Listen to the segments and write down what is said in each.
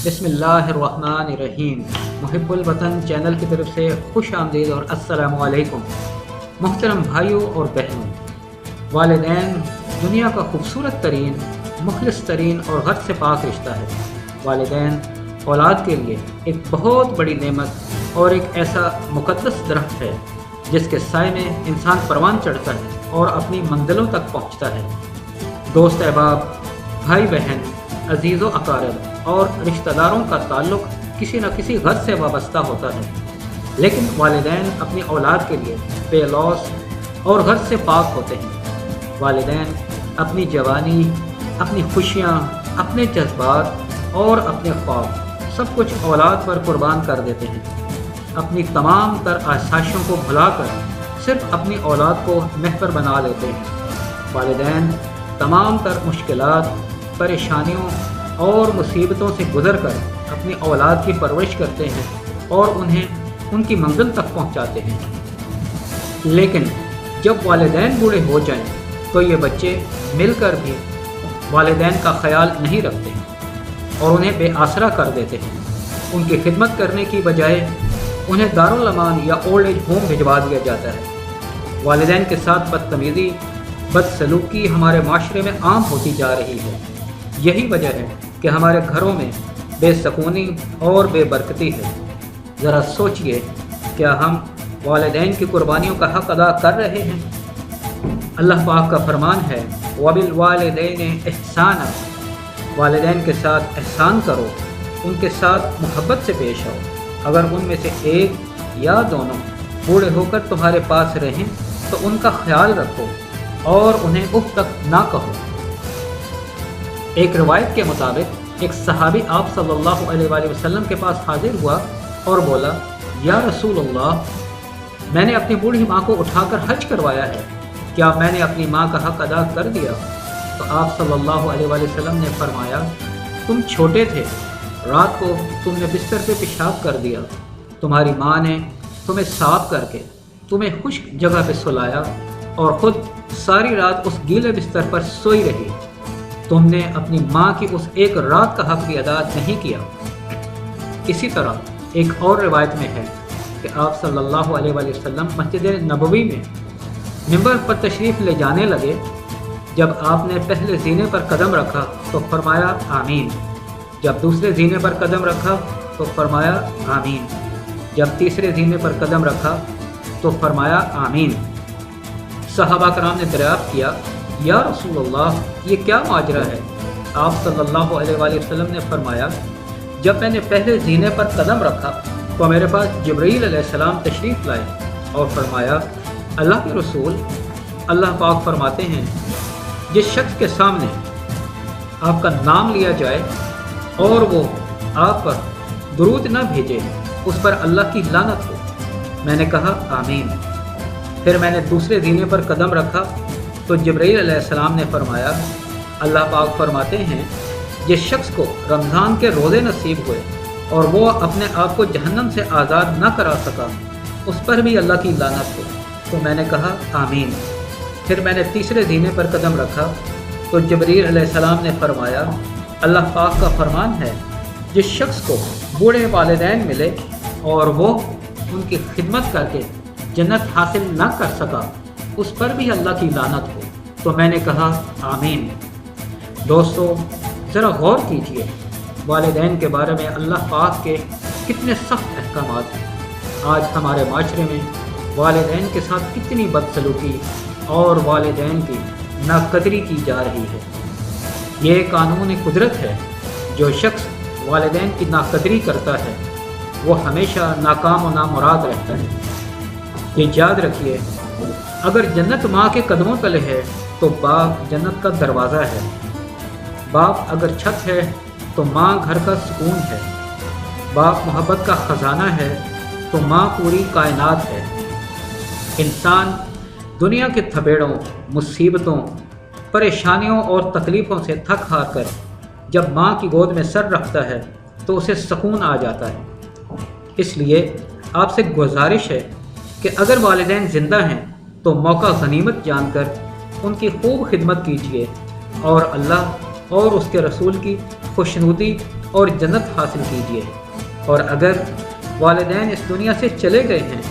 بسم اللہ الرحمن الرحیم۔ محب الوطن چینل کی طرف سے خوش آمدید اور السلام علیکم۔ محترم بھائیوں اور بہنوں، والدین دنیا کا خوبصورت ترین، مخلص ترین اور غرض سے پاک رشتہ ہے۔ والدین اولاد کے لیے ایک بہت بڑی نعمت اور ایک ایسا مقدس درخت ہے جس کے سائے میں انسان پروان چڑھتا ہے اور اپنی منزلوں تک پہنچتا ہے۔ دوست احباب، بھائی بہن، عزیز و اقارب اور رشتہ داروں کا تعلق کسی نہ کسی غرض سے وابستہ ہوتا ہے، لیکن والدین اپنی اولاد کے لیے بے لوث اور غرض سے پاک ہوتے ہیں۔ والدین اپنی جوانی، اپنی خوشیاں، اپنے جذبات اور اپنے خواب سب کچھ اولاد پر قربان کر دیتے ہیں۔ اپنی تمام تر آسائشوں کو بھلا کر صرف اپنی اولاد کو محور بنا لیتے ہیں۔ والدین تمام تر مشکلات، پریشانیوں اور مصیبتوں سے گزر کر اپنی اولاد کی پرورش کرتے ہیں اور انہیں ان کی منزل تک پہنچاتے ہیں۔ لیکن جب والدین بوڑھے ہو جائیں تو یہ بچے مل کر بھی والدین کا خیال نہیں رکھتے اور انہیں بے آسرا کر دیتے ہیں۔ ان کی خدمت کرنے کی بجائے انہیں دارالامان یا اولڈ ایج ہوم بھجوا دیا جاتا ہے۔ والدین کے ساتھ بدتمیزی، بدسلوکی ہمارے معاشرے میں عام ہوتی جا رہی ہے۔ یہی وجہ ہے کہ ہمارے گھروں میں بے سکونی اور بے برکتی ہے۔ ذرا سوچئے، کیا ہم والدین کی قربانیوں کا حق ادا کر رہے ہیں؟ اللہ پاک کا فرمان ہے، وَبِالْوَالِدَيْنِ إِحْسَانًا، والدین کے ساتھ احسان کرو، ان کے ساتھ محبت سے پیش آؤ۔ اگر ان میں سے ایک یا دونوں بوڑھے ہو کر تمہارے پاس رہیں تو ان کا خیال رکھو اور انہیں اف تک نہ کہو۔ ایک روایت کے مطابق ایک صحابی آپ صلی اللہ علیہ وآلہ وسلم کے پاس حاضر ہوا اور بولا، یا رسول اللہ، میں نے اپنی بوڑھی ماں کو اٹھا کر حج کروایا ہے، کیا میں نے اپنی ماں کا حق ادا کر دیا؟ تو آپ صلی اللہ علیہ وآلہ وسلم نے فرمایا، تم چھوٹے تھے، رات کو تم نے بستر پہ پیشاب کر دیا، تمہاری ماں نے تمہیں صاف کر کے تمہیں خشک جگہ پہ سلایا اور خود ساری رات اس گیلے بستر پر سوئی رہی۔ تم نے اپنی ماں کی اس ایک رات کا حق بھی ادا نہیں کیا۔ اسی طرح ایک اور روایت میں ہے کہ آپ صلی اللہ علیہ وآلہ وسلم مسجد نبوی میں ممبر پر تشریف لے جانے لگے۔ جب آپ نے پہلے زینے پر قدم رکھا تو فرمایا آمین، جب دوسرے زینے پر قدم رکھا تو فرمایا آمین، جب تیسرے زینے پر قدم رکھا تو فرمایا آمین۔ صحابہ کرام نے دریافت کیا، یا رسول اللہ، یہ کیا ماجرا ہے؟ آپ صلی اللہ علیہ وآلہ وسلم نے فرمایا، جب میں نے پہلے زینے پر قدم رکھا تو میرے پاس جبرائیل علیہ السلام تشریف لائے اور فرمایا، اللہ کے رسول، اللہ پاک فرماتے ہیں، جس شخص کے سامنے آپ کا نام لیا جائے اور وہ آپ پر درود نہ بھیجے، اس پر اللہ کی لعنت ہو۔ میں نے کہا آمین۔ پھر میں نے دوسرے زینے پر قدم رکھا تو جبرائیل علیہ السلام نے فرمایا، اللہ پاک فرماتے ہیں، جس شخص کو رمضان کے روزے نصیب ہوئے اور وہ اپنے آپ کو جہنم سے آزاد نہ کرا سکا، اس پر بھی اللہ کی لعنت ہو۔ تو میں نے کہا آمین۔ پھر میں نے تیسرے زینے پر قدم رکھا تو جبرائیل علیہ السلام نے فرمایا، اللہ پاک کا فرمان ہے، جس شخص کو بوڑھے والدین ملے اور وہ ان کی خدمت کر کے جنت حاصل نہ کر سکا، اس پر بھی اللہ کی لعنت ہو۔ تو میں نے کہا آمین۔ دوستو، ذرا غور کیجئے، والدین کے بارے میں اللہ پاک کے کتنے سخت احکامات ہیں۔ آج ہمارے معاشرے میں والدین کے ساتھ کتنی بدسلوکی اور والدین کی ناقدری کی جا رہی ہے۔ یہ قانون قدرت ہے، جو شخص والدین کی ناقدری کرتا ہے وہ ہمیشہ ناکام و نامراد رہتا ہے۔ یہ یاد رکھیے، اگر جنت ماں کے قدموں تلے ہے تو باپ جنت کا دروازہ ہے۔ باپ اگر چھت ہے تو ماں گھر کا سکون ہے۔ باپ محبت کا خزانہ ہے تو ماں پوری کائنات ہے۔ انسان دنیا کے تھپیڑوں، مصیبتوں، پریشانیوں اور تکلیفوں سے تھک ہار کر جب ماں کی گود میں سر رکھتا ہے تو اسے سکون آ جاتا ہے۔ اس لیے آپ سے گزارش ہے کہ اگر والدین زندہ ہیں تو موقع غنیمت جان کر ان کی خوب خدمت کیجیے اور اللہ اور اس کے رسول کی خوشنودی اور جنت حاصل کیجیے، اور اگر والدین اس دنیا سے چلے گئے ہیں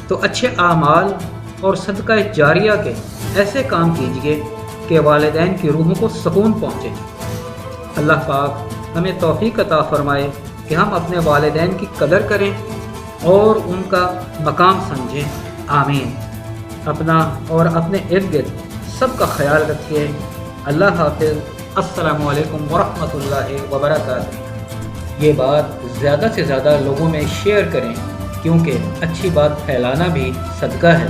تو اچھے اعمال اور صدقہ جاریہ کے ایسے کام کیجیے کہ والدین کی روحوں کو سکون پہنچے۔ اللہ پاک ہمیں توفیق عطا فرمائے کہ ہم اپنے والدین کی قدر کریں اور ان کا مقام سمجھیں، آمین۔ اپنا اور اپنے ارد گرد سب کا خیال رکھیے۔ اللہ حافظ۔ السلام علیکم ورحمۃ اللہ وبرکاتہ۔ یہ بات زیادہ سے زیادہ لوگوں میں شیئر کریں، کیونکہ اچھی بات پھیلانا بھی صدقہ ہے۔